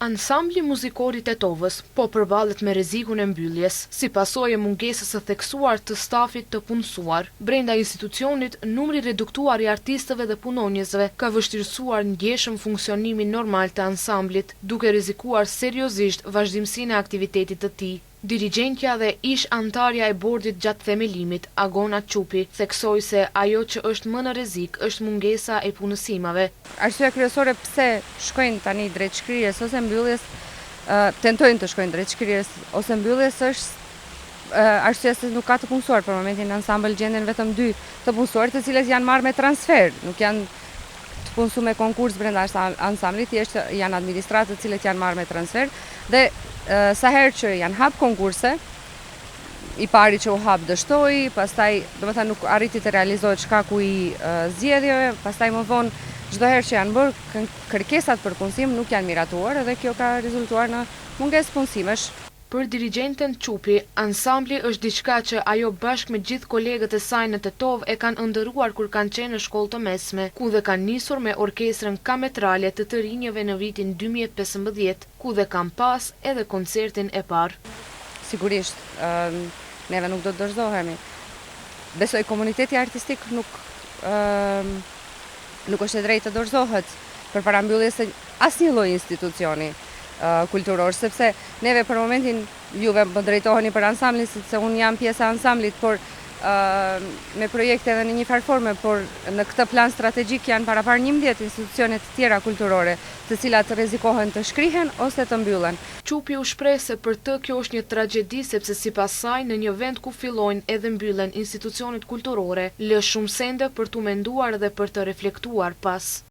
Ansambli muzikor i Tetovës po përballet me rrezikun e mbylljes, si pasojë e mungesës së theksuar të stafit të punësuar. Brenda institucionit, numri reduktuar i artistëve dhe punonjësve ka vështirësuar ndjeshëm funksionimin normal të ansamblit, duke rrezikuar seriozisht vazhdimsinë e aktivitetit të tij. Dirigjentja dhe ish antarja e bordit gjatë themelimit, Agona Çupi, theksoi se ajo që është më në rrezik është mungesa e punësimave. Arsyeja kryesore pse shkojnë tani drejt shkrirjes ose mbylljes, tentojnë të shkojnë drejt shkrirjes ose mbylljes është arsyeja se nuk ka të punësuar. Për momentin në ansambël gjenden vetëm 2 të punësuar, të cilët janë marrë me transfer, nuk janë të punësuar me konkurs brenda ansamblit, thjesht janë administratë të cilët janë marrë me transfer dhe sa herë që janë hap konkurse, i pari që u hap dështoi, pastaj domethënë nuk arriti të realizohet shkaku i zgjedhjeve, pastaj më vonë çdo herë që janë bërë kërkesat për punësim nuk janë miratuar dhe kjo ka rezultuar në mungesë punësimesh. Për dirigjenten Çupi, ansambli është diçka që ajo bashkë me gjithë kolegët e saj në Tetovë e kanë ëndërruar kur kanë qenë në shkollë të mesme, ku dhe kanë nisur me orkestrën kametrale të rinjëve në vitin 2015, ku dhe kanë pas edhe koncertin e parë. Sigurisht, neve nuk do të dorëzohemi. Besoj komuniteti artistik nuk është e drejtë të dorëzohet përpara mbylljes së asnjë lloji institucioni kulturor, sepse neve për momentin juve më drejtoheni për ansamblin, sepse unë jam pjesë e ansamblit, por me projekte edhe në një farë forme, por në këtë plan strategjik janë parapar 11 institucione të tjera kulturore, të cilat rrezikohen të shkrihen ose të mbyllen. Çupi u shpreh se për të kjo është një tragjedi, sepse sipas saj në një vend ku fillojnë edhe mbyllen institucionet kulturore, lë shumë sende për t'u menduar dhe për të reflektuar pas.